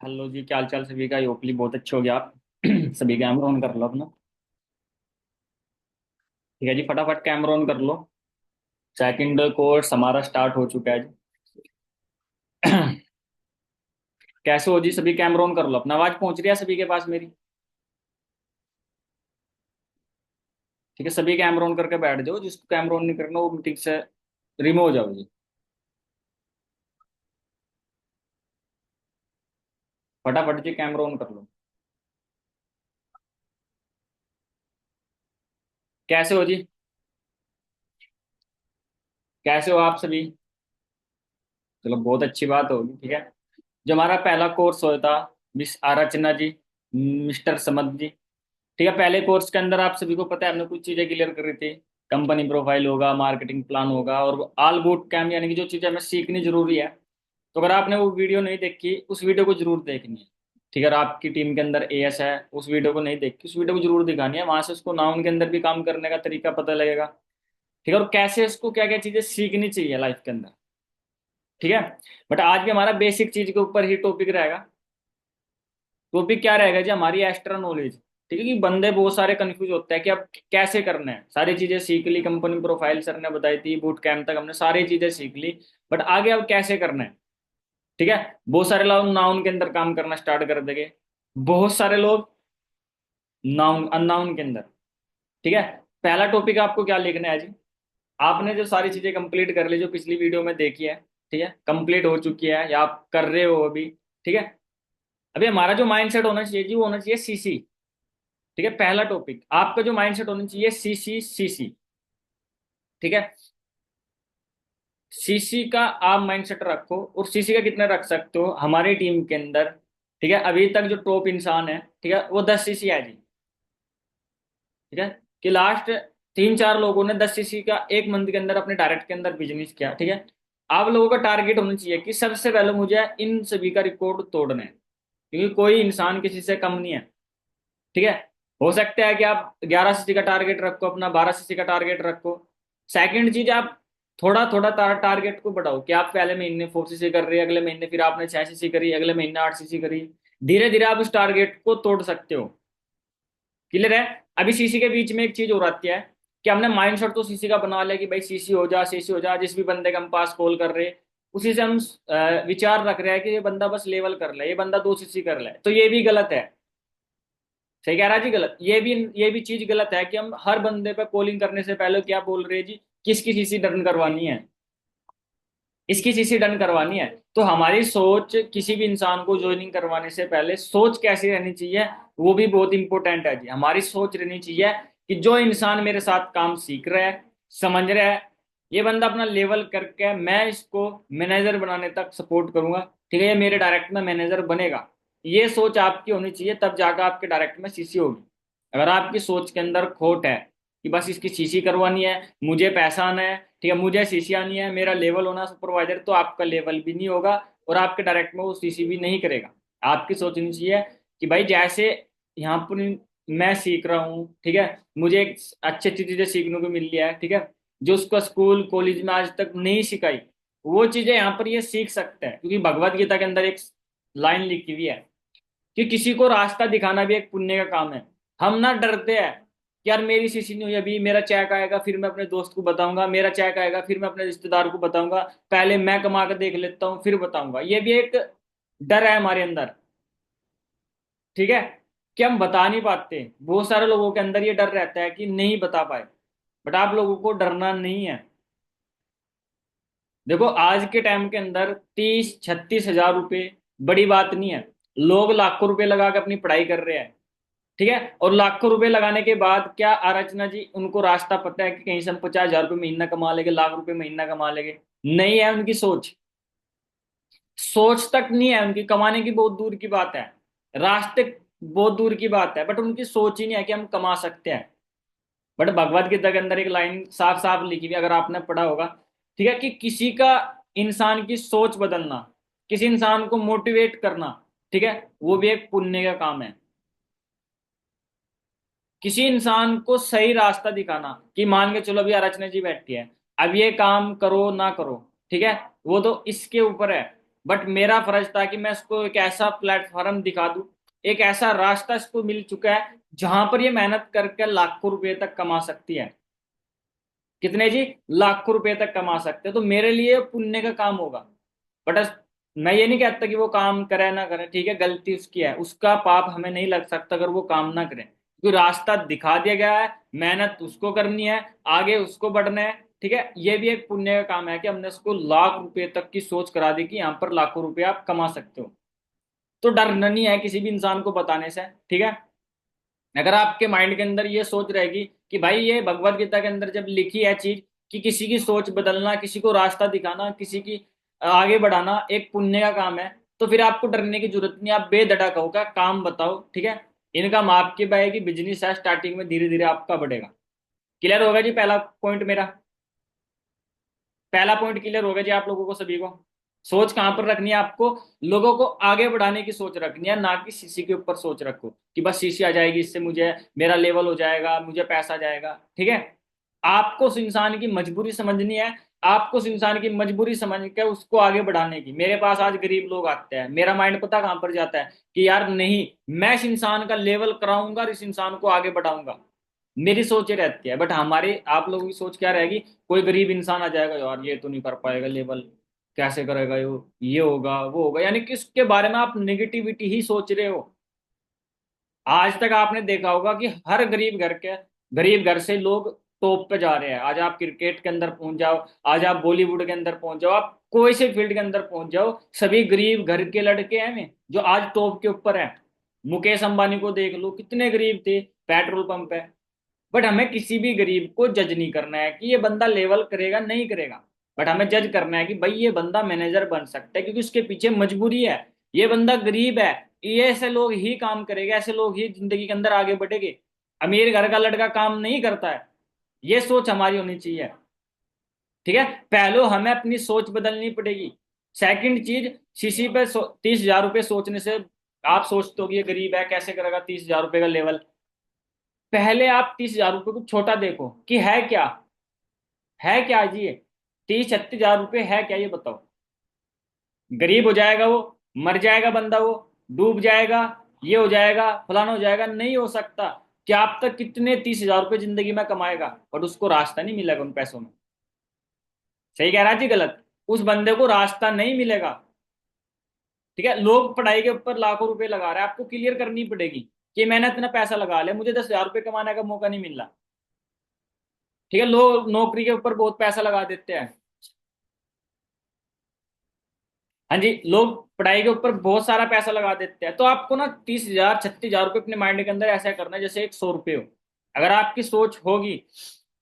Hello जी, क्या हाल चाल सभी का। होपली बहुत अच्छे हो गया आप। सभी कैमरा ऑन कर लो अपना। ठीक है जी, फटाफट कैमरा ऑन कर लो। सेकंड कोर्स हमारा स्टार्ट हो चुका है जी। कैसे हो जी सभी, कैमरा ऑन कर लो अपना। आवाज पहुंच रही है सभी के पास मेरी? ठीक है, सभी कैमरा ऑन करके बैठ जाओ। जिसको कैमरा ऑन नहीं करना वो मीटिंग से रिमूव हो जाओ जी। फटाफट जी कैमरा ऑन कर लो। कैसे हो जी? कैसे हो आप सभी? चलो, बहुत अच्छी बात होगी। ठीक है, जो हमारा पहला कोर्स होता, मिस आराचना जी, मिस्टर समद जी। ठीक है, पहले कोर्स के अंदर आप सभी को पता है हमने कुछ चीजें क्लियर कर रही थी। कंपनी प्रोफाइल होगा, मार्केटिंग प्लान होगा और ऑल बूट कैम्प, यानी कि जो चीजें हमें सीखनी जरूरी है। तो अगर आपने वो वीडियो नहीं देखी, उस वीडियो को जरूर देखनी है। ठीक है, अगर आपकी टीम के अंदर एएस है, उस वीडियो को नहीं देखी, उस वीडियो को जरूर दिखानी है। वहां से उसको नाउन के अंदर भी काम करने का तरीका पता लगेगा। ठीक है, और कैसे उसको क्या क्या चीजें सीखनी चाहिए लाइफ के अंदर। ठीक है, बट आज भी हमारा बेसिक चीज के ऊपर ही टॉपिक रहेगा। टॉपिक क्या रहेगा जी? हमारी एक्स्ट्रा नॉलेज। ठीक है, कि बंदे बहुत सारे कंफ्यूज होते हैं कि अब कैसे करना है। सारी चीजें सीख ली, कंपनी प्रोफाइल सर ने बताई थी, बूट कैंप तक हमने सारी चीजें सीख ली, बट आगे अब कैसे करना है। ठीक है, बहुत सारे लोग नाउन के अंदर काम करना स्टार्ट कर देंगे। बहुत सारे लोग नाउन अननाउन के अंदर। ठीक है, पहला टॉपिक आपको क्या लिखना है जी? आपने जो सारी चीजें कंप्लीट कर ली, जो पिछली वीडियो में देखी है, ठीक है, कंप्लीट हो चुकी है या आप कर रहे हो अभी। ठीक है, अभी हमारा जो माइंडसेट होना चाहिए जी, वो होना चाहिए सीसी। ठीक है, पहला टॉपिक आपका जो माइंडसेट होना चाहिए सीसी सीसी। ठीक है, सीसी का आप माइंडसेट रखो। और सीसी का कितने रख सकते हो हमारी टीम के अंदर? ठीक है, अभी तक जो टॉप इंसान है, ठीक है, वो 10 सीसी है जी। ठीक है, कि लास्ट 3 4 लोगों ने 10 सीसी का एक मंथ के अंदर अपने डायरेक्ट के अंदर बिजनेस किया। ठीक है, आप लोगों का टारगेट होना चाहिए कि सबसे पहले मुझे इन सभी का रिकॉर्ड तोड़ना है, क्योंकि कोई इंसान किसी से कम नहीं है। ठीक है, हो सकता है कि आप 11 सीसी का टारगेट रखो, अपना 12 सीसी का टारगेट रखो। सेकंड चीज, आप थोड़ा थोड़ा टारगेट को बढ़ाओ कि आप पहले महीने 4 सीसी कर रहे हैं, अगले महीने फिर आपने 6 सीसी करी, अगले महीने 8 सीसी करी। धीरे धीरे आप उस टारगेट को तोड़ सकते हो। क्लियर है? अभी सीसी के बीच में एक चीज और आती है कि हमने माइंडसेट तो सीसी का बना लिया कि भाई सीसी हो जा, सीसी हो जा। जिस भी बंदे का हम पास कॉल कर रहे हैं, उसी से हम विचार रख रहे हैं कि ये बंदा बस लेवल कर ले, ये बंदा 2 सीसी कर ले। तो ये भी गलत है। सही कह रहा है जी, गलत। ये भी चीज गलत है कि हम हर बंदे पे कॉलिंग करने से पहले क्या बोल रहे हैं जी? किसकी सीसी डन करवानी है, इसकी सीसी डन करवानी है। तो हमारी सोच, किसी भी इंसान को ज्वाइनिंग करवाने से पहले सोच कैसी रहनी चाहिए, वो भी बहुत इंपॉर्टेंट है जी। हमारी सोच रहनी चाहिए कि जो इंसान मेरे साथ काम सीख रहा है, समझ रहा है, ये बंदा अपना लेवल करके मैं इसको मैनेजर बनाने तक सपोर्ट करूंगा। ठीक है, ये मेरे डायरेक्ट में मैनेजर बनेगा। ये सोच आपकी होनी चाहिए, तब जाकर आपके डायरेक्ट में सीसी होगी। अगर आपकी सोच के अंदर खोट है कि बस इसकी सीसी करवानी है, मुझे पैसा आना है, ठीक है, मुझे सीसी आनी है, मेरा लेवल होना सुपरवाइजर, तो आपका लेवल भी नहीं होगा और आपके डायरेक्ट में वो सीसी भी नहीं करेगा। आपकी सोचनी चाहिए कि भाई जैसे यहाँ पर मैं सीख रहा हूँ, ठीक है, मुझे एक अच्छी अच्छी चीजें सीखने को मिल रही है, ठीक है, जो उसको स्कूल कॉलेज में आज तक नहीं सिखाई, वो चीजें यहाँ पर ये सीख सकते हैं। क्योंकि भगवत गीता के अंदर एक लाइन लिखी हुई है कि किसी को रास्ता दिखाना भी एक पुण्य का काम है। हम ना डरते हैं कि यार मेरी सीसी नहीं हुई, अभी मेरा चेक आएगा फिर मैं अपने दोस्त को बताऊंगा, मेरा चेक आएगा फिर मैं अपने रिश्तेदार को बताऊंगा, पहले मैं कमा कर देख लेता हूँ फिर बताऊंगा। ये भी एक डर है हमारे अंदर। ठीक है, कि हम बता नहीं पाते। बहुत सारे लोगों के अंदर ये डर रहता है कि नहीं बता पाए, बट आप लोगों को डरना नहीं है। देखो, आज के टाइम के अंदर 30 36 हजार रुपए बड़ी बात नहीं है। लोग लाखों रुपए लगा के अपनी पढ़ाई कर रहे हैं। ठीक है, और लाखों रुपए लगाने के बाद क्या आरचना जी उनको रास्ता पता है कि कहीं से हम 50 हजार रुपये महीना कमा लेंगे, लाख रुपए महीना कमा लेंगे? नहीं है उनकी सोच। सोच तक नहीं है उनकी, कमाने की बहुत दूर की बात है, रास्ते बहुत दूर की बात है, बट उनकी सोच ही नहीं है कि हम कमा सकते हैं। बट भगवत गीता के अंदर एक लाइन साफ साफ लिखी हुई है, अगर आपने पढ़ा होगा, ठीक है, कि किसी का, इंसान की सोच बदलना, किसी इंसान को मोटिवेट करना, ठीक है, वो भी एक पुण्य का काम है। किसी इंसान को सही रास्ता दिखाना, कि मान के चलो अभी आरचना जी बैठी है, अब ये काम करो ना करो, ठीक है, वो तो इसके ऊपर है। बट मेरा फर्ज था कि मैं इसको एक ऐसा प्लेटफॉर्म दिखा दूं, एक ऐसा रास्ता इसको मिल चुका है जहां पर ये मेहनत करके लाखों रुपए तक कमा सकती है। कितने जी? लाखों रुपए तक कमा सकते हैं। तो मेरे लिए पुण्य का काम होगा। बट मैं ये नहीं कहता कि वो काम करे ना करे, ठीक है, गलती उसकी है, उसका पाप हमें नहीं लग सकता अगर वो काम ना करे, क्योंकि रास्ता दिखा दिया गया है, मेहनत उसको करनी है, आगे उसको बढ़ना है। ठीक है, ये भी एक पुण्य का काम है कि हमने उसको लाख रुपए तक की सोच करा दी कि यहाँ पर लाखों रुपए आप कमा सकते हो। तो डरना नहीं है किसी भी इंसान को बताने से। ठीक है, अगर आपके माइंड के अंदर ये सोच रहेगी कि भाई ये भगवत गीता के अंदर जब लिखी है चीज कि किसी की सोच बदलना, किसी को रास्ता दिखाना, किसी की आगे बढ़ाना एक पुण्य का काम है, तो फिर आपको डरने की जरूरत नहीं। आप बेधड़क होकर काम बताओ। ठीक है, इनकम आपकी बढ़ेगी, बिजनेस है स्टार्टिंग में, धीरे धीरे आपका बढ़ेगा। क्लियर होगा जी पहला पॉइंट मेरा? पहला पॉइंट क्लियर होगा जी आप लोगों को सभी को? सोच कहां पर रखनी है आपको? लोगों को आगे बढ़ाने की सोच रखनी है, ना कि सीसी के ऊपर सोच रखो कि बस सीसी आ जाएगी इससे मुझे मेरा लेवल हो जाएगा, मुझे पैसा जाएगा। ठीक है, आपको उस इंसान की मजबूरी समझनी है, आपको उस इंसान की मजबूरी समझ के उसको आगे बढ़ाने की। मेरे पास आज गरीब लोग आते हैं, मेरा माइंड पता कहां पर जाता है कि यार नहीं, मैं इस इंसान का लेवल कराऊंगा और इस इंसान को आगे बढ़ाऊंगा। मेरी सोच ये रहती है। बट हमारी आप लोगों की सोच क्या रहेगी? कोई गरीब इंसान आ जाएगा, यार ये तो नहीं कर पाएगा लेवल, कैसे करेगा ये होगा वो होगा, यानी कि उसके बारे में आप नेगेटिविटी ही सोच रहे हो। आज तक आपने देखा होगा कि हर गरीब घर से लोग टॉप पे जा रहे हैं। आज आप क्रिकेट के अंदर पहुंच जाओ, आज आप बॉलीवुड के अंदर पहुंच जाओ, आप कोई से फील्ड के अंदर पहुंच जाओ, सभी गरीब घर के लड़के हैं जो आज टॉप के ऊपर है। मुकेश अंबानी को देख लो, कितने गरीब थे, पेट्रोल पंप है। बट हमें किसी भी गरीब को जज नहीं करना है कि ये बंदा लेवल करेगा नहीं करेगा। बट हमें जज करना है कि भाई ये बंदा मैनेजर बन सकता है क्योंकि उसके पीछे मजबूरी है। ये बंदा गरीब है, ये ऐसे लोग ही काम करेगा, ऐसे लोग ही जिंदगी के अंदर आगे बढ़ेंगे। अमीर घर का लड़का काम नहीं करता है। ये सोच हमारी होनी चाहिए। ठीक है, पहले हमें अपनी सोच बदलनी पड़ेगी। सेकंड चीज, सीसी पे 30,000 रुपये सोचने से आप सोचते हो कि ये गरीब है कैसे करेगा 30,000 रुपये का लेवल। पहले आप 30,000 रुपये को छोटा देखो कि है क्या जी ये 30-36 हजार रुपये है क्या, ये बताओ। गरीब हो जाएगा वो, मर जाएगा बंदा वो, डूब जाएगा, ये हो जाएगा फलाना हो जाएगा, नहीं हो सकता। क्या आप तक कितने 30,000 रुपये जिंदगी में कमाएगा, बट उसको रास्ता नहीं मिलेगा उन पैसों में। सही कह रहा है जी गलत? उस बंदे को रास्ता नहीं मिलेगा। ठीक है, लोग पढ़ाई के ऊपर लाखों रुपए लगा रहे हैं, आपको क्लियर करनी पड़ेगी कि मैंने इतना पैसा लगा लिया, मुझे 10,000 रुपये कमाने का मौका नहीं मिल रहा। ठीक है, लोग नौकरी के ऊपर बहुत पैसा लगा देते हैं। हाँ जी, लोग पढ़ाई के ऊपर बहुत सारा पैसा लगा देते हैं। तो आपको ना 30,000 36,000 रुपये अपने माइंड के अंदर ऐसा करना है जैसे एक 100 रुपये हो। अगर आपकी सोच होगी,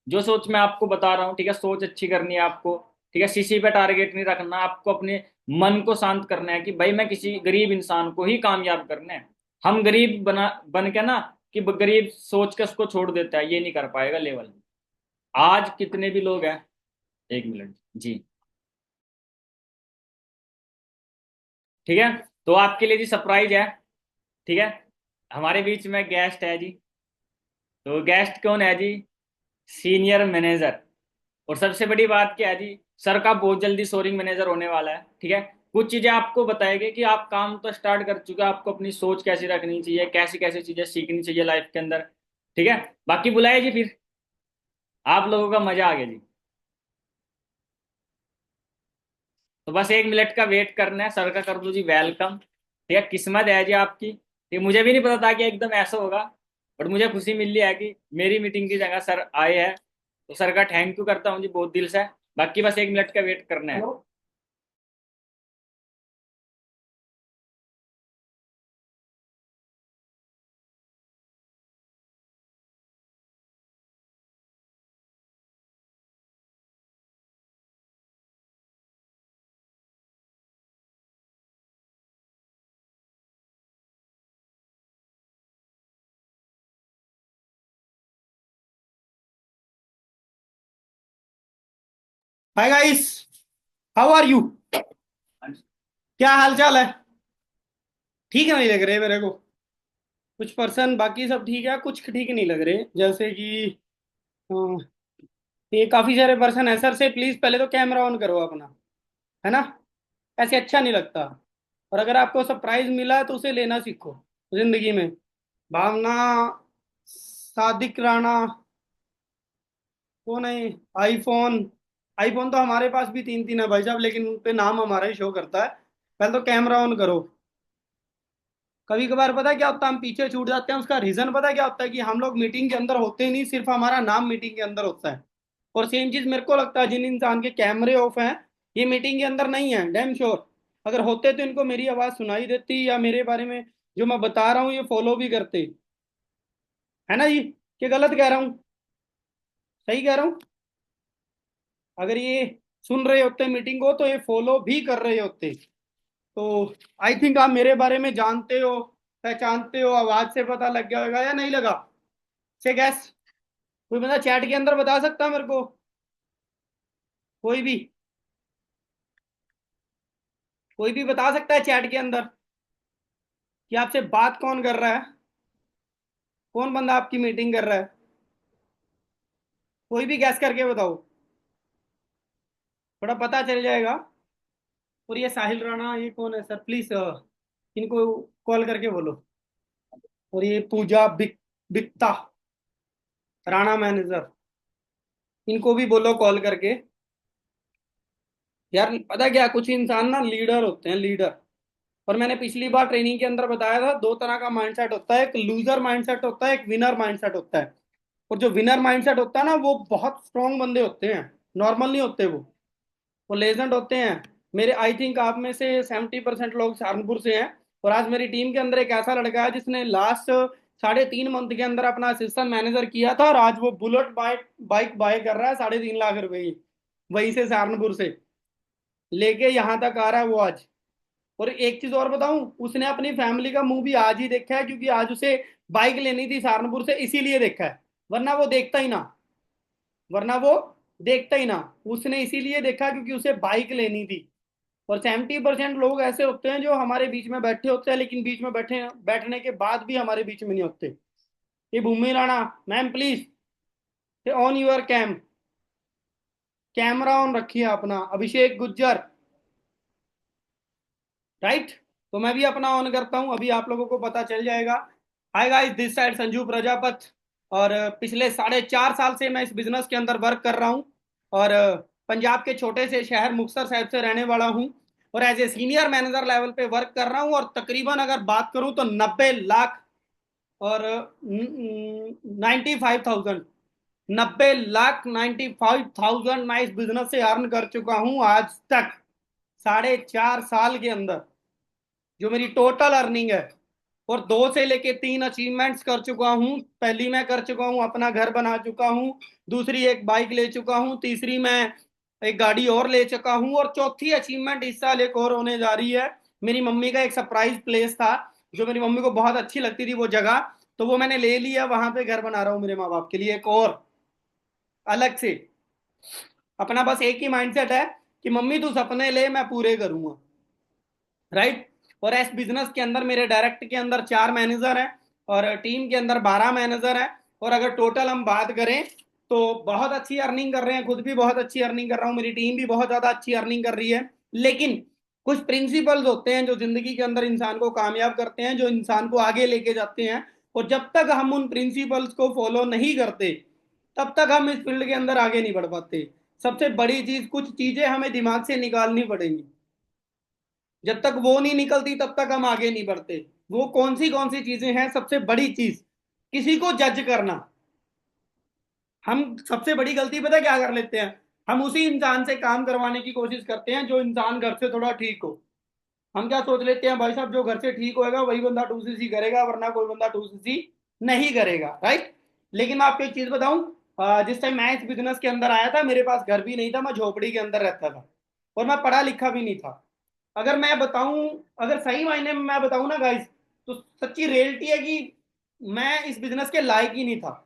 जो सोच मैं आपको बता रहा हूँ, ठीक है, सोच अच्छी करनी है आपको। ठीक है, सीसी पे टारगेट नहीं रखना, आपको अपने मन को शांत करना है कि भाई मैं किसी गरीब इंसान को ही कामयाब करना है। हम गरीब बन के ना कि गरीब सोच के उसको छोड़ देता है, ये नहीं कर पाएगा लेवल। आज कितने भी लोग हैं, 1 मिनट जी। ठीक है, तो आपके लिए जी सरप्राइज है। ठीक है, हमारे बीच में गेस्ट है जी। तो गेस्ट कौन है जी? Senior manager. और सबसे बड़ी बात क्या है जी, सर का बहुत जल्दी सोरिंग मैनेजर होने वाला है। ठीक है, कुछ चीजें आपको बताएंगे कि आप काम तो स्टार्ट कर चुके हैं, आपको अपनी सोच कैसी रखनी चाहिए, कैसी कैसी चीजें सीखनी चाहिए लाइफ के अंदर। ठीक है, बाकी बुलाए जी फिर, आप लोगों का मजा आ गया जी। तो बस 1 मिनट का वेट करना है, सर का कर दो जी वेलकम। ठीक है, किस्मत है जी आपकी। ठीक, मुझे भी नहीं पता था कि एकदम ऐसा होगा, बट मुझे खुशी मिल रही है कि मेरी मीटिंग की जगह सर आए हैं। तो सर का थैंक यू करता हूँ जी बहुत दिल से। बाकी बस 1 मिनट का वेट करना है। Hi guys, how are you? क्या हाल चाल है? ठीक है, नहीं लग रहे मेरे को। कुछ पर्सन बाकी सब ठीक है, कुछ ठीक नहीं लग रहे। जैसे कि हाँ, ये काफी सारे पर्सन है। सर से प्लीज पहले तो कैमरा ऑन करो अपना, है ना? ऐसे अच्छा नहीं लगता। और अगर आपको सरप्राइज मिला है तो उसे लेना सीखो जिंदगी में। भावना, सादिक राणा, कौन है? आईफोन। आईफोन तो हमारे पास भी तीन तीन है भाई साहब, लेकिन उन पे नाम हमारा ही शो करता है। पहले तो कैमरा ऑन करो। कभी कभार पता है क्या होता है, हम पीछे छूट जाते हैं, उसका रीजन पता है क्या होता है? कि हम लोग मीटिंग के अंदर होते ही नहीं, सिर्फ हमारा नाम मीटिंग के अंदर होता है। और सेम चीज मेरे को लगता है, जिन इंसान के कैमरे ऑफ हैं ये मीटिंग के अंदर नहीं है, डैम श्योर। अगर होते तो इनको मेरी आवाज सुनाई देती, या मेरे बारे में जो मैं बता रहा हूँ ये फॉलो भी करते। है ना जी? कि गलत कह रहा हूँ? सही कह रहा हूँ? अगर ये सुन रहे होते मीटिंग को तो ये फॉलो भी कर रहे होते। तो आई थिंक आप मेरे बारे में जानते हो, पहचानते हो, आवाज से पता लग गया होगा या नहीं लगा? से गैस कोई बंदा चैट के अंदर बता सकता है मेरे को? कोई भी, कोई भी बता सकता है चैट के अंदर कि आपसे बात कौन कर रहा है? कौन बंदा आपकी मीटिंग कर रहा है? कोई भी गैस करके बताओ, थोड़ा पता चल जाएगा। और ये साहिल राणा, ये कौन है सर? प्लीज इनको कॉल करके बोलो। और ये पूजा बिकता, राणा मैनेजर, इनको भी बोलो कॉल करके। यार पता क्या, कुछ इंसान ना लीडर होते हैं, लीडर। और मैंने पिछली बार ट्रेनिंग के अंदर बताया था, दो तरह का माइंडसेट होता है, एक लूजर माइंडसेट होता है, एक विनर माइंडसेट होता है। और जो विनर माइंडसेट होता है ना, वो बहुत स्ट्रांग बंदे होते हैं, नॉर्मल नहीं होते वो लेजेंड होते हैं। मेरे आई थिंक आप में से 70% लोग सहारनपुर से हैं। और आज मेरी टीम के अंदर एक ऐसा लड़का है जिसने लास्ट 3.5 मंथ के अंदर अपना असिस्टेंट मैनेजर किया था, और आज वो बुलेट बाइक बाइक बाय कर रहा है 3.5 लाख रुपए की, वहीं से सहारनपुर से लेके यहाँ तक आ रहा है वो आज। और एक चीज और बताऊं, उसने अपनी फैमिली का मुंह भी आज ही देखा है, क्योंकि आज उसे बाइक लेनी थी सहारनपुर से, इसीलिए देखा है। वरना वो देखता ही ना, वरना वो देखता ही ना। उसने इसीलिए देखा क्योंकि उसे बाइक लेनी थी। और 70% लोग ऐसे होते हैं जो हमारे बीच में बैठे होते हैं, लेकिन बीच में बैठने के बाद भी हमारे बीच में नहीं होते। ये Bhumi Rana ma'am, please on your camera on रखिए अपना। अभिषेक गुज्जर, राइट? तो मैं भी अपना ऑन करता हूं, अभी आप लोगों को पता चल जाएगा। Hi guys, this side Sanju Prajapat. और पिछले 4.5 साल से मैं इस बिजनेस के अंदर वर्क कर रहा हूं। और पंजाब के छोटे से शहर मुक्तसर साहिब से रहने वाला हूं। और as a senior manager level पे वर्क कर रहा हूं, और तकरीबन अगर बात करूं तो 90 लाख और 95,000, 90 लाख 95,000 मैं इस बिजनेस से अर्न कर चुका हूं आज तक, 4.5 साल के अंदर, जो मेरी टोटल अर्निंग है। और 2 से लेके 3 अचीवमेंट्स कर चुका हूँ। पहली मैं कर चुका हूँ, अपना घर बना चुका हूँ। दूसरी, एक बाइक ले चुका हूँ। तीसरी, मैं एक गाड़ी और ले चुका हूँ। और चौथी अचीवमेंट इस साल एक और होने जा रही है। मेरी मम्मी का एक सरप्राइज प्लेस था, जो मेरी मम्मी को बहुत अच्छी लगती थी वो जगह, तो वो मैंने ले लिया, वहां पे घर बना रहा हूँ मेरे माँ बाप के लिए एक और, अलग से। अपना बस एक ही माइंडसेट है कि मम्मी तू सपने ले, मैं पूरे करूंगा, राइट? और इस बिजनेस के अंदर मेरे डायरेक्ट के अंदर 4 मैनेजर हैं, और टीम के अंदर 12 मैनेजर हैं। और अगर टोटल हम बात करें तो बहुत अच्छी अर्निंग कर रहे हैं, खुद भी बहुत अच्छी अर्निंग कर रहा हूँ, मेरी टीम भी बहुत ज्यादा अच्छी अर्निंग कर रही है। लेकिन कुछ प्रिंसिपल्स होते हैं जो जिंदगी के अंदर इंसान को कामयाब करते हैं, जो इंसान को आगे लेके जाते हैं। और जब तक हम उन प्रिंसिपल्स को फॉलो नहीं करते, तब तक हम इस फील्ड के अंदर आगे नहीं बढ़ पाते। सबसे बड़ी चीज, कुछ चीजें हमें दिमाग से निकालनी पड़ेंगी। जब तक वो नहीं निकलती तब तक हम आगे नहीं बढ़ते। वो कौन सी चीजें हैं? सबसे बड़ी चीज, किसी को जज करना। हम सबसे बड़ी गलती पता है क्या कर लेते हैं? हम उसी इंसान से काम करवाने की कोशिश करते हैं जो इंसान घर से थोड़ा ठीक हो। हम क्या सोच लेते हैं, भाई साहब जो घर से ठीक होएगा वही बंदा 2cc करेगा, वरना कोई बंदा 2cc नहीं करेगा, राइट? लेकिन मैं आपको एक चीज बताऊं, जिस टाइम मैं इस बिजनेस के अंदर आया था, मेरे पास घर भी नहीं था, मैं झोपड़ी के अंदर रहता था, और मैं पढ़ा लिखा भी नहीं था। अगर मैं बताऊं, अगर सही मायने में मैं बताऊं ना गाइस, तो सच्ची रियलिटी है कि मैं इस बिजनेस के लायक ही नहीं था।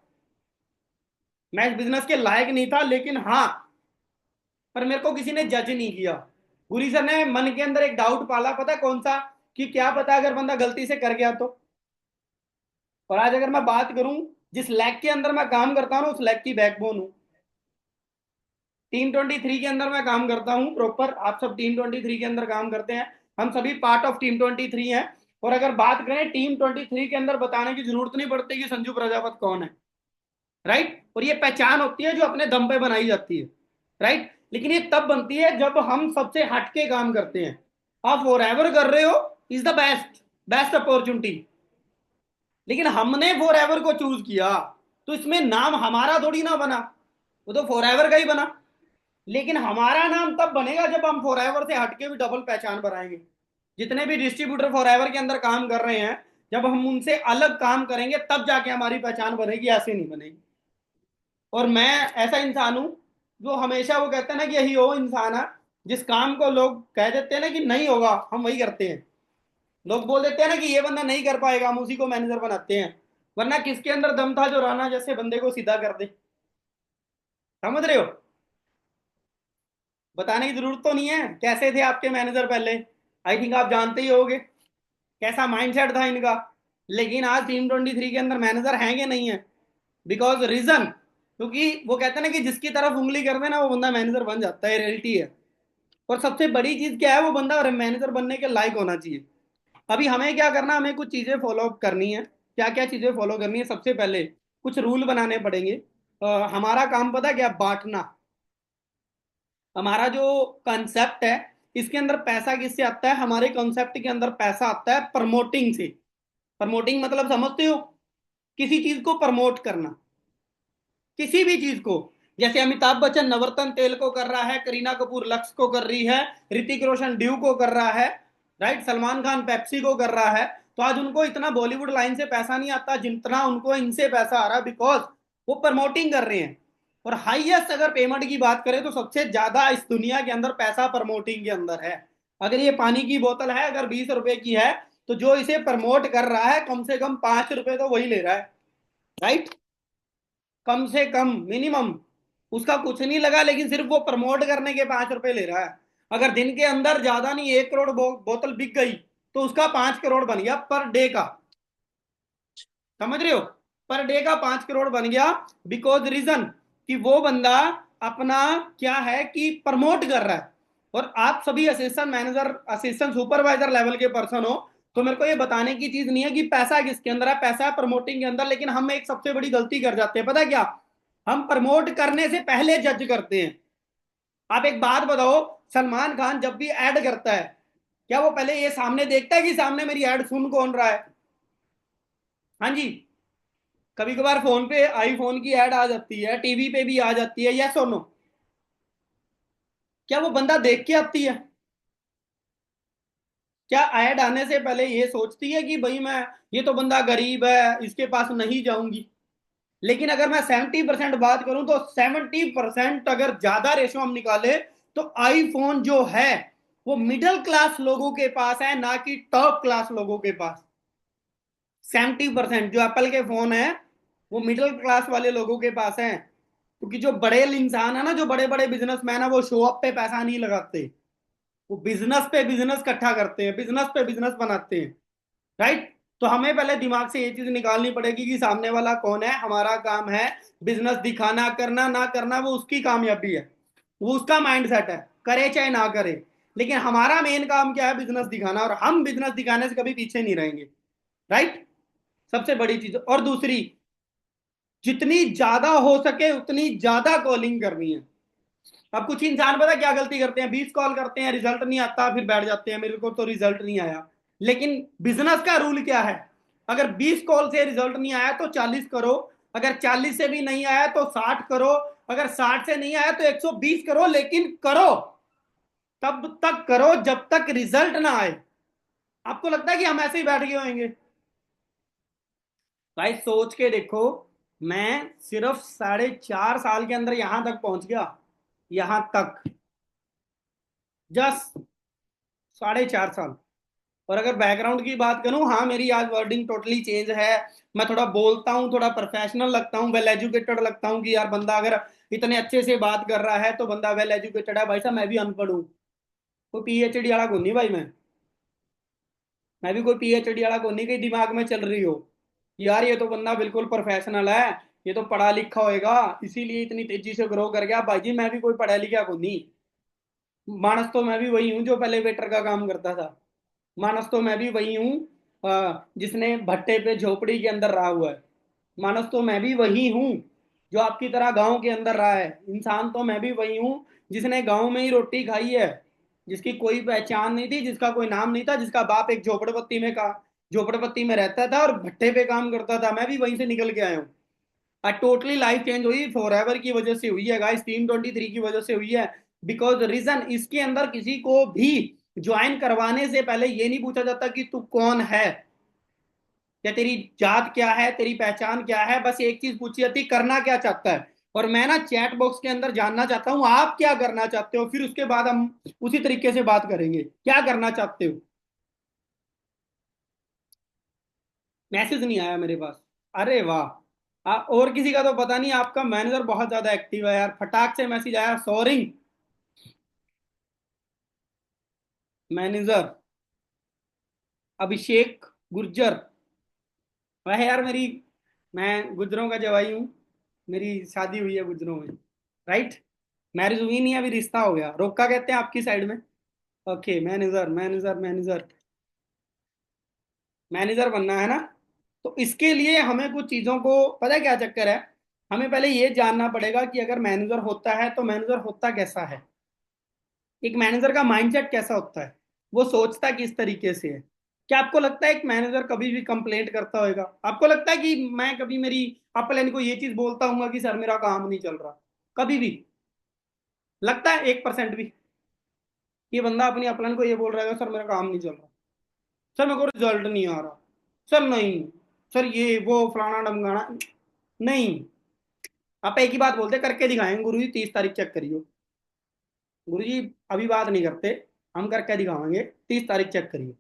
मैं इस बिजनेस के लायक नहीं था, लेकिन हाँ, पर मेरे को किसी ने जज नहीं किया। गुरी सर ने मन के अंदर एक डाउट पाला, पता है कौन सा? कि क्या पता अगर बंदा गलती से कर गया तो। और आज अगर मैं बात करूं, जिस लैग के अंदर मैं काम करता हूं ना, उस लैग की बैकबोन हूं। टीम 23 के अंदर मैं काम करता हूँ प्रॉपर, आप सब टीम 23 के अंदर काम करते हैं, हम सभी पार्ट ऑफ टीम 23 हैं। और अगर बात करें टीम 23 के अंदर बताने की जरूरत नहीं पड़ती कि संजू प्रजापत कौन है, राइट। और ये पहचान होती है जो अपने दम पे बनाई जाती है, राइट। लेकिन ये तब बनती है जब हम सबसे हटके काम करते हैं। आप फॉर एवर कर रहे हो, is the best best opportunity, लेकिन हमने फॉर एवर को चूज किया, तो इसमें नाम हमारा थोड़ी ना बना, वो तो फॉर एवर का ही बना। लेकिन हमारा नाम तब बनेगा जब हम फॉर एवर से हटके भी डबल पहचान बनाएंगे। जितने भी डिस्ट्रीब्यूटर फॉर एवर के अंदर काम कर रहे हैं, जब हम उनसे अलग काम करेंगे तब जाके हमारी पहचान बनेगी, ऐसे नहीं बनेगी। और मैं ऐसा इंसान हूं जो हमेशा वो कहते हैं ना कि यही वो इंसान है जिस काम को लोग कह देते हैं ना कि नहीं होगा, हम वही करते हैं। लोग बोल देते हैं ना कि ये बंदा नहीं कर पाएगा, हम उसी को मैनेजर बनाते हैं। वरना किसके अंदर दम था जो राणा जैसे बंदे को सीधा कर दे? समझ रहे हो? बताने की जरूरत तो नहीं है कैसे थे आपके मैनेजर पहले, आई थिंक आप जानते ही होगे कैसा माइंडसेट था इनका। लेकिन आज टीम 23 के अंदर मैनेजर हैं कि नहीं है? बिकॉज रीजन, क्योंकि वो कहते हैं ना कि जिसकी तरफ उंगली कर देना वो बंदा मैनेजर बन जाता है, रियलिटी है। और सबसे बड़ी चीज क्या है, वो बंदा मैनेजर बनने के लायक होना चाहिए। अभी हमें क्या करना, हमें कुछ चीजें फॉलो अप करनी है। क्या क्या चीजें फॉलो करनी है? सबसे पहले कुछ रूल बनाने पड़ेंगे। हमारा काम पता है क्या? बांटना। हमारा जो कंसेप्ट है, इसके अंदर पैसा किससे आता है? हमारे कंसेप्ट के अंदर पैसा आता है प्रमोटिंग से। प्रमोटिंग मतलब समझते हो? किसी चीज को प्रमोट करना, किसी भी चीज को। जैसे अमिताभ बच्चन नवरत्न तेल को कर रहा है, करीना कपूर लक्स को कर रही है, ऋतिक रोशन ड्यू को कर रहा है, राइट, सलमान खान पेप्सी को कर रहा है। तो आज उनको इतना बॉलीवुड लाइन से पैसा नहीं आता जितना उनको इनसे पैसा आ रहा है, बिकॉज वो प्रमोटिंग कर रहे हैं। और हाईएस्ट अगर पेमेंट की बात करें तो सबसे ज्यादा इस दुनिया के अंदर पैसा प्रमोटिंग के अंदर है। अगर ये पानी की बोतल है, अगर 20 रुपए की है, तो जो इसे प्रमोट कर रहा है कम से कम 5 रुपए तो वही ले रहा है, राइट। कम से कम मिनिमम उसका कुछ नहीं लगा, लेकिन सिर्फ वो प्रमोट करने के 5 रुपए ले रहा है। अगर दिन के अंदर ज्यादा नहीं 1 करोड़ बोतल बिक गई तो उसका 5 करोड़ बन गया पर डे का। समझ रहे हो? पर डे का 5 करोड़ बन गया। बिकॉज रीजन कि वो बंदा अपना क्या है कि प्रमोट कर रहा है। और आप सभी assistant manager, assistant supervisor level के पर्सन हो, तो मेरे को ये बताने की चीज नहीं है कि पैसा किसके अंदर है, पैसा है प्रमोटिंग के अंदर। लेकिन हम एक सबसे बड़ी गलती कर जाते हैं, पता है क्या? हम प्रमोट करने से पहले जज करते हैं। आप एक बात बताओ, सलमान खान जब भी ऐड करता है, क्या वो पहले ये सामने देखता है कि सामने मेरी ऐड सुन कौन रहा है? हाँ जी। कभी कभार फोन पे आईफोन की ऐड आ जाती है, टीवी पे भी आ जाती है, यस और नो? क्या वो बंदा देख के आती है? क्या ऐड आने से पहले ये सोचती है कि भाई मैं, ये तो बंदा गरीब है इसके पास नहीं जाऊंगी? लेकिन अगर मैं 70% बात करूं तो 70% अगर ज्यादा रेशो हम निकाले तो आईफोन जो है वो मिडिल क्लास लोगों के पास है, ना कि टॉप क्लास लोगों के पास। 70% जो एप्पल के फोन है वो मिडिल क्लास वाले लोगों के पास है। क्योंकि जो बड़े इंसान है ना, जो बड़े बड़े बिजनेसमैन है, वो शो अप पे पैसा नहीं लगाते, वो बिजनेस पे बिजनेस इकट्ठा करते हैं, बिजनेस पे बिजनेस बनाते हैं, राइट। तो हमें पहले दिमाग से ये चीज निकालनी पड़ेगी कि सामने वाला कौन है। हमारा काम है बिजनेस दिखाना, करना ना करना वो उसकी कामयाबी है, वो उसका माइंडसेट है, करे चाहे ना करे। लेकिन हमारा मेन काम क्या है? बिजनेस दिखाना, और हम बिजनेस दिखाने से कभी पीछे नहीं रहेंगे, राइट। सबसे बड़ी चीज। और दूसरी, जितनी ज्यादा हो सके उतनी ज्यादा कॉलिंग करनी है। अब कुछ इंसान पता क्या गलती करते हैं? 20 कॉल करते हैं, रिजल्ट नहीं आता, फिर बैठ जाते हैं मेरे को तो रिजल्ट नहीं आया। लेकिन बिजनेस का रूल क्या है? अगर 20 कॉल से रिजल्ट नहीं आया तो 40 करो, अगर 40 से भी नहीं आया तो 60 करो, अगर 60 से नहीं आया तो 120 करो, लेकिन करो। तब तक करो जब तक रिजल्ट ना आए। आपको लगता है कि हम ऐसे ही बैठ गए होंगे? भाई सोच के देखो, मैं सिर्फ 4.5 साल के अंदर यहां तक पहुंच गया, यहां तक, जस्ट 4.5 साल। और अगर बैकग्राउंड की बात करूं, हाँ मेरी आज वर्डिंग टोटली चेंज है। मैं थोड़ा बोलता हूँ, थोड़ा प्रोफेशनल लगता हूँ, वेल एजुकेटेड लगता हूँ कि यार बंदा अगर इतने अच्छे से बात कर रहा है तो बंदा वेल एजुकेटेड है। भाई साहब मैं भी अनपढ़ हूँ, कोई पीएचडी वाला को नहीं भाई। मैं भी कोई पीएचडी वाला को नहीं, कहीं दिमाग में चल रही हो यार ये तो बंदा बिल्कुल प्रोफेशनल है, ये तो पढ़ा लिखा होएगा, इसीलिए इतनी तेजी से ग्रो कर गया। भाई जी मैं भी कोई पढ़ा लिखा को नहीं, मानस तो मैं भी वही हूँ जो पहले वेटर का काम करता था। मानस तो मैं भी वही हूँ जिसने भट्टे पे झोपड़ी के अंदर रहा हुआ है। मानस तो मैं भी वही हूँ जो आपकी तरह गांव के अंदर रहा है। इंसान तो मैं भी वही हूँ जिसने गांव में ही रोटी खाई है, जिसकी कोई पहचान नहीं थी, जिसका कोई नाम नहीं था, जिसका बाप एक झोपड़पट्टी में रहता था और भट्टे पे काम करता था। मैं भी वहीं से निकल के आया हूँ। टोटली लाइफ चेंज हुई फॉर एवर की वजह से हुई है गाइस, टीम 23 की वजह से हुई है। बिकॉज रीजन इसके अंदर किसी को भी ज्वाइन करवाने से पहले ये नहीं पूछा जाता कि तू कौन है या तेरी जात क्या है, तेरी पहचान क्या है। बस एक चीज पूछी जाती, करना क्या चाहता है। और मैं ना चैट बॉक्स के अंदर जानना चाहता हूं आप क्या करना चाहते हो, फिर उसके बाद हम उसी तरीके से बात करेंगे। क्या करना चाहते हो? मैसेज नहीं आया मेरे पास। अरे वाह, और किसी का तो पता नहीं। आपका मैनेजर बहुत ज्यादा एक्टिव है यार, फटाक से मैसेज आया सॉरी। मैनेजर अभिषेक गुर्जर। वह यार मेरी, मैं गुजरों का जवाई हूँ, मेरी शादी हुई है गुजरों में। राइट, मैरिज हुई नहीं है, अभी रिश्ता हो गया। रोका कहते हैं आपकी साइड में। Okay, manager manager manager manager बनना है ना। तो इसके लिए हमें कुछ चीज़ों को, पता है क्या चक्कर है, हमें पहले ये जानना पड़ेगा कि अगर मैनेजर होता है तो मैनेजर होता कैसा है। एक मैनेजर का माइंडसेट कैसा होता है, वो सोचता किस तरीके से है। क्या आपको लगता है एक मैनेजर कभी भी कंप्लेंट करता होगा? आपको लगता है कि मैं कभी मेरी अपलाइन को ये चीज बोलता हूँ कि सर मेरा काम नहीं चल रहा? कभी भी लगता है 1% भी ये बंदा अपनी अपलाइन को ये बोल रहा है सर मेरा काम नहीं चल रहा, सर मेरे को रिजल्ट नहीं आ रहा, सर नहीं, सर ये वो फलाना डमकाना? नहीं, आप एक ही बात बोलते करके दिखाएंगे गुरु जी, 30 तारीख चेक करियो। गुरु जी अभी बात नहीं करते, हम करके दिखाएंगे, 30 तारीख चेक करिए।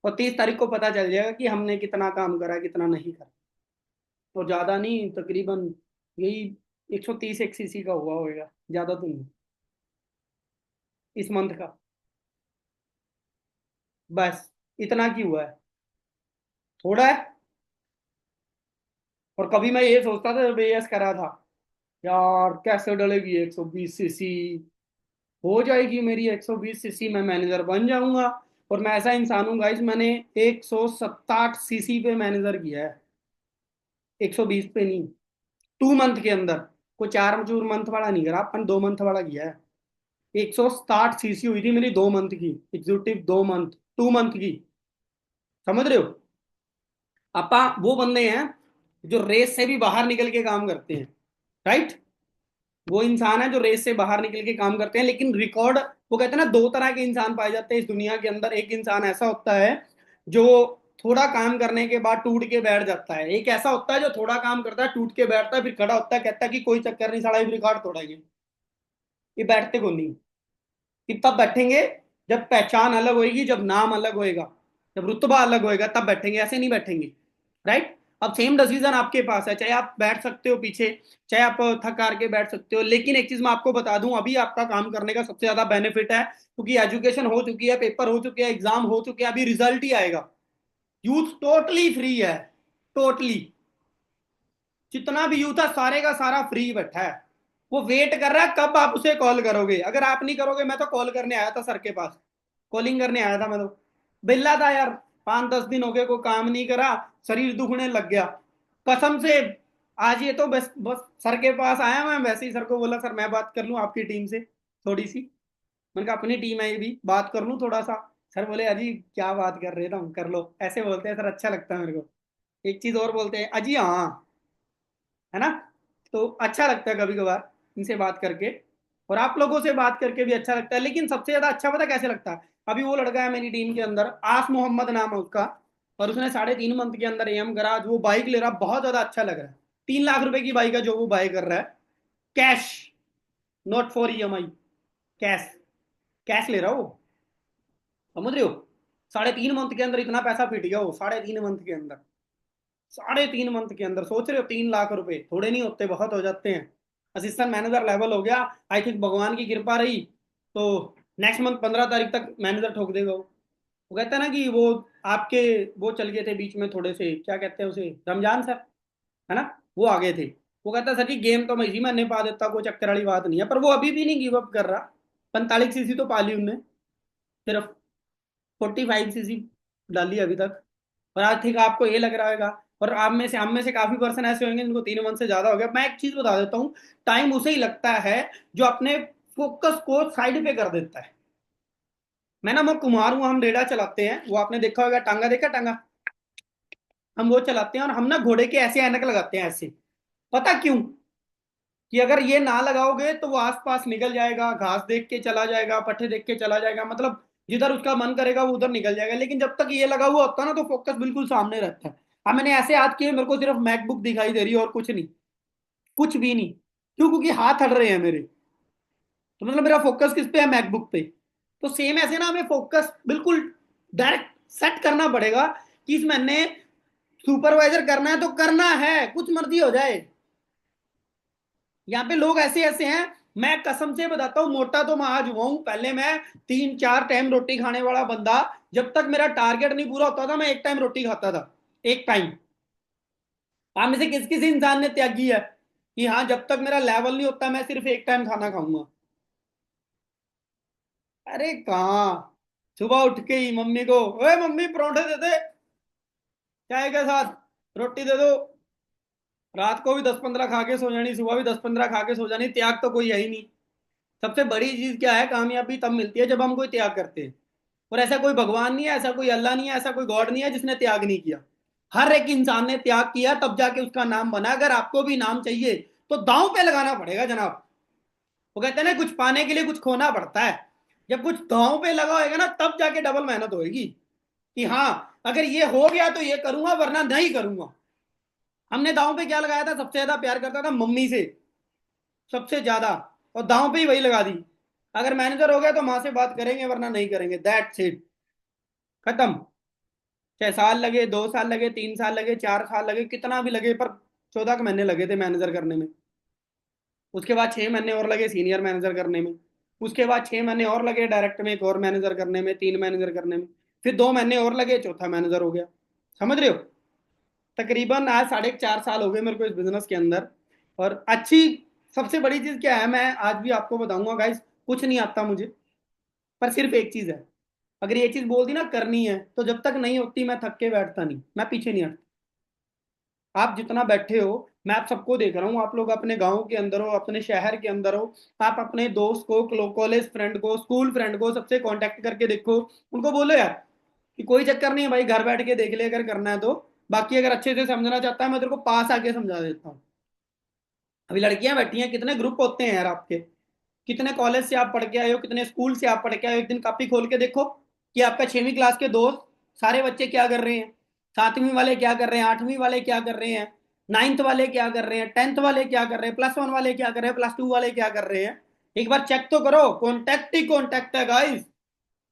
और 30 तारीख को पता चल जाएगा कि हमने कितना काम करा कितना नहीं करा। और ज्यादा नहीं, तकरीबन यही 130 एक सीसी का हुआ होगा, ज्यादा तो नहीं, इस मंथ का। बस इतना की हुआ है, थोड़ा है। और कभी मैं ये सोचता था जब एएस करा था, यार कैसे डलेगी 120 सीसी, हो जाएगी मेरी 120 सीसी, मैं मैनेजर बन जाऊंगा। और मैं ऐसा इंसान हूँ गाइस, मैंने 167 सीसी पे मैनेजर किया है, 120 पे नहीं। 2 मंथ के अंदर, कोई 4 मंथ वाला नहीं करा अपन, 2 मंथ वाला किया है। 160 सीसी हुई थी मेरी 2 मंथ की, एग्जीक्यूटिव 2 मंथ, 2 मंथ की। समझ रहे हो? अपा वो बंदे हैं जो रेस से भी बाहर निकल के काम करते हैं। राइट, वो इंसान है जो रेस से बाहर निकल के काम करते हैं, लेकिन रिकॉर्ड, वो कहते हैं ना, 2 तरह के इंसान पाए जाते हैं इस दुनिया के अंदर। एक इंसान ऐसा होता है जो थोड़ा काम करने के बाद टूट के बैठ जाता है, एक ऐसा होता है जो थोड़ा काम करता है टूट के बैठता है, फिर खड़ा होता है कहता है कि कोई चक्कर नहीं, साला रिकॉर्ड तोड़ेंगे। ये बैठते को नहीं, कि तब बैठेंगे जब पहचान अलग होएगी, जब नाम अलग होएगा, जब रुतबा अलग होएगा, तब बैठेंगे, ऐसे नहीं बैठेंगे। राइट, अब सेम डिसीजन आपके पास है, चाहे आप बैठ सकते हो पीछे, चाहे आप थक हार के बैठ सकते हो। लेकिन एक चीज मैं आपको बता दूं, अभी आपका काम करने का सबसे ज्यादा बेनिफिट है, क्योंकि एजुकेशन हो चुकी है, पेपर हो चुके हैं, एग्जाम हो चुके हैं, अभी रिजल्ट ही आएगा। यूथ टोटली फ्री है, टोटली। जितना भी यूथ है सारे का सारा फ्री बैठा है। वो वेट कर रहा है कब आप उसे कॉल करोगे। अगर आप नहीं करोगे, मैं तो कॉल करने आया था सर के पास, कॉलिंग करने आया था मैं तो। बिल्ला था यार, 5-10 दिन हो गए कोई काम नहीं करा, शरीर दुखने लग गया कसम से। आज ये तो बस बस सर के पास आया, मैं वैसे ही सर को बोला सर मैं बात कर लूं आपकी टीम से थोड़ी सी। मैंने कहा अपनी टीम है ये भी, बात कर लूं थोड़ा सा। सर बोले अजी क्या बात कर रहे थे, कर लो, ऐसे बोलते हैं सर, अच्छा लगता है मेरे को। एक चीज और बोलते हैं, अजी हाँ, है ना। तो अच्छा लगता है कभी कभार इनसे बात करके, और आप लोगों से बात करके भी अच्छा लगता है। लेकिन सबसे ज्यादा अच्छा पता कैसे लगता है? अभी वो लड़का है मेरी टीम के अंदर, आस मोहम्मद नाम है उसका, और उसने 3.5 मंथ के अंदर एम करा, जो वो बाइक ले रहा, बहुत ज्यादा अच्छा लग रहा है। 3 लाख रुपए की बाइक है जो वो बाय कर रहा है, cash, not for EMI, cash, cash ले रहा हो। समझ रहे हो? 3.5 मंथ के अंदर इतना पैसा फिट गया हो, 3.5 मंथ के अंदर, 3.5 मंथ के अंदर। सोच रहे हो 3 लाख रुपए थोड़े नहीं होते, बहुत हो जाते हैं। असिस्टेंट मैनेजर लेवल हो गया, आई थिंक भगवान की कृपा रही तो नेक्स्ट मंथ 15 तारीख तक मैनेजर ठोक देगा वो कहता है ना कि वो आपके, वो चल गए थे बीच में थोड़े से, क्या कहते हैं उसे, रमजान सर, है ना। वो आगे थे। वो कहता सर जी गेम तो मैं इसी महीने पा देता, कोई चक्कर वाली बात नहीं है, पर वो अभी भी नहीं गिव अप कर रहा। 45 सीसी तो पाली उनने, सिर्फ 45 सीसी डाली अभी तक। और आज ठीक आपको ये लग रहा होगा, और आप में से हम में से काफी पर्सन ऐसे होंगे जिनको 3 मंथ से ज्यादा हो गया। मैं एक चीज बता देता हूँ, टाइम उसे ही लगता है जो अपने फोकस को साइड पे कर देता है। मैं कुमार हूँ, हम रेडा चलाते हैं, वो आपने देखा होगा, टांगा देखा टांगा, हम वो चलाते हैं, और हम ना घोड़े के ऐसे ऐनक लगाते हैं ऐसे। पता क्यों? कि अगर ये ना लगाओगे तो वो आसपास निकल जाएगा, घास देख के चला जाएगा, पट्टे देख के चला जाएगा, मतलब जिधर उसका मन करेगा वो उधर निकल जाएगा। लेकिन जब तक ये लगा हुआ होता है ना, तो फोकस बिल्कुल सामने रहता है। अब मैंने ऐसे हाथ किए, मेरे को सिर्फ मैकबुक दिखाई दे रही है और कुछ नहीं, कुछ भी नहीं। क्यों? क्योंकि हाथ हट रहे हैं मेरे। तो मतलब मेरा फोकस किस पे है? मैकबुक पे। तो सेम ऐसे ना हमें फोकस बिल्कुल डायरेक्ट सेट करना पड़ेगा कि इस महीने सुपरवाइजर करना है तो करना है, कुछ मर्जी हो जाए। यहाँ पे लोग ऐसे ऐसे हैं, मैं कसम से बताता हूँ, मोटा तो मैं आज हुआ हूं, पहले मैं 3-4 टाइम रोटी खाने वाला बंदा। जब तक मेरा टारगेट नहीं पूरा होता था, मैं एक टाइम रोटी खाता था। एक टाइम। आप में से किस किस इंसान ने त्यागी है कि हाँ जब तक मेरा लेवल नहीं होता मैं सिर्फ एक टाइम खाना खाऊंगा? अरे कहाँ। सुबह उठ के ही मम्मी को, ओए मम्मी परोंठे दे दे, चाय के साथ रोटी दे दो। रात को भी 10-15 खा के सो जानी, सुबह भी 10-15 खा के सो जानी, त्याग तो कोई है ही नहीं। सबसे बड़ी चीज क्या है? कामयाबी तब मिलती है जब हम कोई त्याग करते हैं। और ऐसा कोई भगवान नहीं है, ऐसा कोई अल्लाह नहीं है, ऐसा कोई गॉड नहीं है जिसने त्याग नहीं किया। हर एक इंसान ने त्याग किया, तब जाके उसका नाम बना। अगर आपको भी नाम चाहिए तो दांव पे लगाना पड़ेगा जनाब। वो कहते हैं ना, कुछ पाने के लिए कुछ खोना पड़ता है। जब कुछ दांव पे लगा होगा ना, तब जाके डबल मेहनत होगी कि हाँ अगर ये हो गया तो ये करूंगा, वरना नहीं करूंगा। हमने दांव पे क्या लगाया था? सबसे ज्यादा प्यार करता था मम्मी से, सबसे ज्यादा। और दांव पे ही वही लगा दी। अगर मैनेजर हो गया तो माँ से बात करेंगे, वरना नहीं करेंगे, दैट्स इट। खत्म। 6 साल लगे, 2 साल लगे, 3 साल लगे, 4 साल लगे, कितना भी लगे, पर 14 महीने लगे थे मैनेजर करने में। उसके बाद 6 महीने और लगे सीनियर मैनेजर करने में। उसके बाद 6 महीने और लगे डायरेक्ट में एक और मैनेजर करने में, 3 मैनेजर करने में। फिर 2 महीने और लगे, चौथा मैनेजर हो गया। समझ रहे हो? तकरीबन आज 4.5 साल हो गए मेरे को इस बिजनेस के अंदर। और अच्छी, सबसे बड़ी चीज क्या है, मैं आज भी आपको बताऊंगा गाइस, कुछ नहीं आता मुझे, पर सिर्फ एक चीज है। अगर ये चीज बोल दी ना करनी है, तो जब तक नहीं होती मैं थक के बैठता नहीं, मैं पीछे नहीं हटता। आप जितना बैठे हो, मैं आप सबको देख रहा हूँ, आप लोग अपने गांव के अंदर हो, अपने शहर के अंदर हो। आप अपने दोस्त को, कॉलेज फ्रेंड को, स्कूल फ्रेंड को, सबसे कांटेक्ट करके देखो। उनको बोलो यार कि कोई चक्कर नहीं है भाई, घर बैठ के देख ले अगर करना है तो। बाकी अगर अच्छे से समझना चाहता है, मैं तेरे को पास आके समझा देता हूँ। अभी लड़कियां बैठी हैं, कितने ग्रुप होते हैं यार आपके। कितने कॉलेज से आप पढ़ के आए हो, कितने स्कूल से आप पढ़ के आए हो, एक दिन कॉपी खोल के देखो कि आपका 6वीं क्लास के दोस्त सारे बच्चे क्या कर रहे हैं। 7वीं वाले क्या कर रहे हैं, 8वीं वाले क्या कर रहे हैं, 9th वाले क्या कर रहे हैं, 10th वाले क्या कर रहे हैं, +1 वाले क्या कर रहे हैं, +2 वाले क्या कर रहे हैं। एक बार चेक तो करो। कॉन्टैक्ट ही कॉन्टैक्ट है गाइस।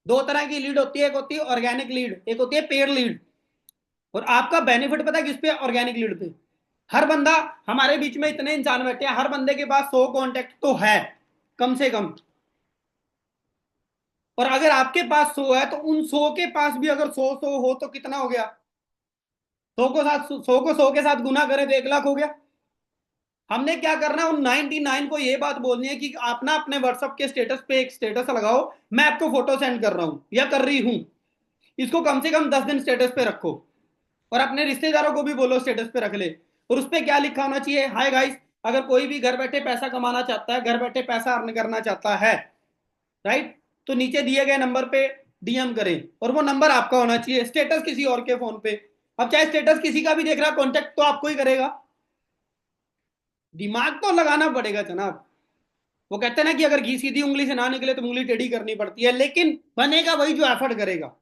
दो तरह की लीड होती है, एक होती है ऑर्गेनिक लीड, एक होती है पेड लीड। और आपका बेनिफिट पता है किस पे? ऑर्गेनिक लीड पे। हर बंदा, हमारे बीच में इतने इंसान बैठे हैं, हर बंदे के पास 100 कॉन्टेक्ट तो है, कम से कम। और अगर आपके पास 100 है, तो उन 100 के पास भी अगर 100 हो तो कितना हो गया? 100 के साथ गुना करें तो 1 लाख हो गया। हमने क्या करना है, उन 99 को ये बात बोलनी है कि आप ना अपने व्हाट्सएप के स्टेटस पे एक स्टेटस लगाओ, मैं आपको फोटो सेंड कर रहा हूं या कर रही हूं। इसको कम से कम 10 दिन स्टेटस पे रखो। और अपने रिश्तेदारों को भी बोलो स्टेटस पे रख ले। और उस पर क्या लिखा होना चाहिए? हाय गाइस, अगर कोई भी घर बैठे पैसा कमाना चाहता है, घर बैठे पैसा अर्न करना चाहता है, राइट, तो नीचे दिए गए नंबर पे डीएम करें। और वो नंबर आपका होना चाहिए, स्टेटस किसी और के फोन पे। अब चाहे स्टेटस किसी का भी देख रहा, कॉन्टेक्ट तो आपको ही करेगा। दिमाग तो लगाना पड़ेगा जनाब। वो कहते हैं ना कि अगर घी सीधी उंगली से ना निकले तो उंगली टेढ़ी करनी पड़ती है, लेकिन बनेगा वही जो एफर्ट करेगा।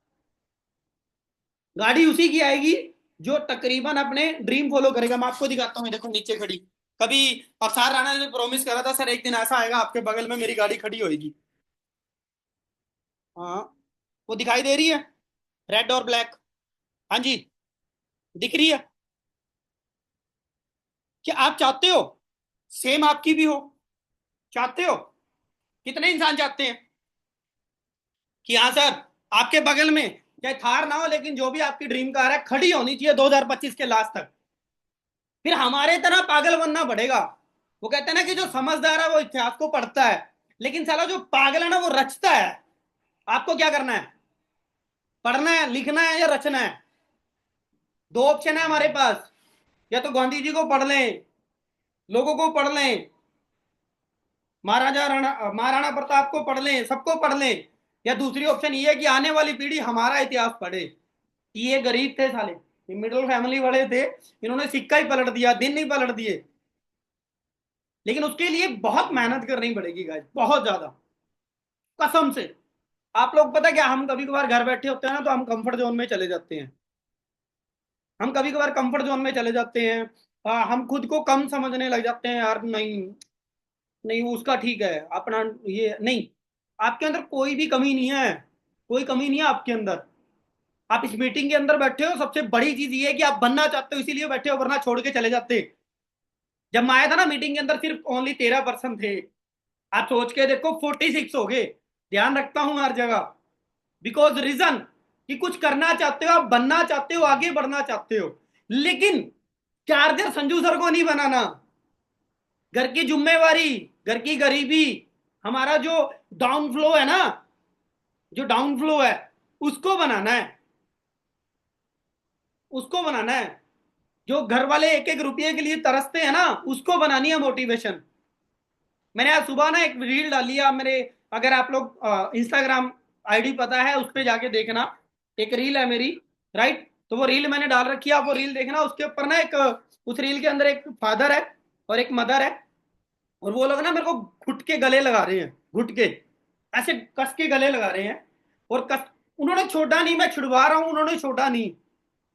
गाड़ी उसी की आएगी जो तकरीबन अपने ड्रीम फॉलो करेगा। मैं आपको दिखाता हूँ, देखो नीचे खड़ी। कभी अफसार राणा ने प्रॉमिस करा था, सर एक दिन ऐसा आएगा आपके बगल में मेरी गाड़ी खड़ी होगी। हाँ, वो दिखाई दे रही है, रेड और ब्लैक। हाँ जी, दिख रही है। क्या आप चाहते हो सेम आपकी भी हो? चाहते हो? कितने इंसान चाहते हैं कि हाँ सर, आपके बगल में चाहे थार ना हो, लेकिन जो भी आपकी ड्रीम कार है खड़ी होनी चाहिए 2025 के लास्ट तक। फिर हमारे तरह पागल बनना पड़ेगा। वो कहते हैं ना कि जो समझदार है वो इतिहास को पढ़ता है, लेकिन साला जो पागल है ना वो रचता है। आपको क्या करना है? पढ़ना है, लिखना है या रचना है? दो ऑप्शन है हमारे पास। या तो गांधी जी को पढ़ लें, लोगों को पढ़ लें, महाराणा प्रताप को पढ़ लें, सबको पढ़ लें, या दूसरी ऑप्शन ये है कि आने वाली पीढ़ी हमारा इतिहास पढ़े। ये गरीब थे साले, ये मिडिल फैमिली वाले थे, इन्होंने सिक्का ही पलट दिया, दिन नहीं पलट दिए। लेकिन उसके लिए बहुत मेहनत करनी पड़ेगी गाइस, बहुत ज्यादा, कसम से। आप लोग पता क्या, हम कभी कभार घर बैठे होते हैं ना तो हम कंफर्ट जोन में चले जाते हैं। हम कभी कभार कंफर्ट जोन में चले जाते हैं। हम खुद को कम समझने लग जाते हैं, यार नहीं, नहीं उसका ठीक है, अपना ये नहीं। आपके अंदर कोई भी कमी नहीं है, कोई कमी नहीं है आपके अंदर। आप इस मीटिंग के अंदर बैठे हो, सबसे बड़ी चीज ये है कि आप बनना चाहते हो, इसीलिए बैठे हो, वरना छोड़ के चले जाते। जब मैं आया था ना मीटिंग के अंदर सिर्फ ओनली 13% थे। आप सोच के देखो 46 हो गए। ध्यान रखता हूं हर जगह, बिकॉज रीजन कि कुछ करना चाहते हो, आप बनना चाहते हो, आगे बढ़ना चाहते हो, लेकिन चार्जर संजू सर को नहीं बनाना। घर की जिम्मेवारी, घर की गरीबी, हमारा जो डाउन फ्लो है ना, जो डाउन फ्लो है, उसको बनाना है, उसको बनाना है। जो घर वाले एक एक रुपये के लिए तरसते हैं ना, उसको बनानी है मोटिवेशन। मैंने आज सुबह ना एक रील डाली है, आप मेरे, अगर आप लोग इंस्टाग्राम आईडी पता है उस पर जाके देखना, एक रील है मेरी, राइट। तो वो रील मैंने डाल रखी है, आप वो रील देखना। उसके ऊपर ना एक, उस रील के अंदर एक फादर है और एक मदर है, और वो लोग ना मेरे को घुट के गले लगा रहे हैं, घुट के, ऐसे कस के गले लगा रहे हैं। और कस, उन्होंने छोड़ा नहीं, मैं छुड़वा रहा हूं, उन्होंने छोड़ा नहीं।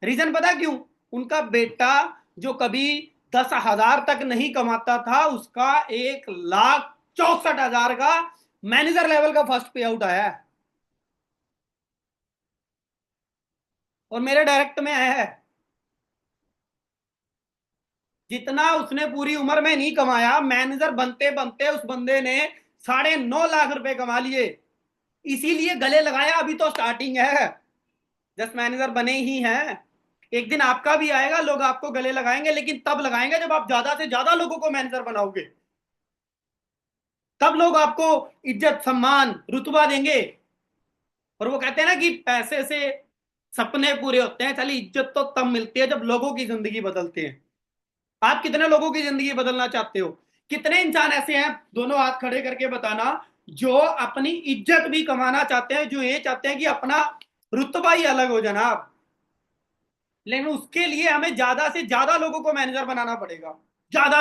रीजन पता क्यों? उनका बेटा जो कभी 10,000 तक नहीं कमाता था, उसका 1,64,000 का मैनेजर लेवल का फर्स्ट पे आउट आया है, और मेरे डायरेक्ट में आया है। जितना उसने पूरी उम्र में नहीं कमाया, मैनेजर बनते बनते उस बंदे ने 9.5 लाख रुपए कमा लिए। इसीलिए गले लगाया, अभी तो स्टार्टिंग है, जस्ट मैनेजर बने ही हैं। एक दिन आपका भी आएगा, लोग आपको गले लगाएंगे, लेकिन तब लगाएंगे जब आप ज्यादा से ज्यादा लोगों को मैनेजर बनाओगे। तब लोग आपको इज्जत, सम्मान, रुतबा देंगे। और वो कहते हैं ना कि पैसे से सपने पूरे होते हैं, चलिए इज्जत तो तब मिलती है जब लोगों की जिंदगी बदलते हैं। आप कितने लोगों की जिंदगी बदलना चाहते हो? कितने इंसान ऐसे हैं, दोनों हाथ खड़े करके बताना, जो अपनी इज्जत भी कमाना चाहते हैं, जो ये चाहते हैं कि अपना रुतबा ही अलग हो जनाब। लेकिन उसके लिए हमें ज्यादा से ज्यादा लोगों को मैनेजर बनाना पड़ेगा, ज्यादा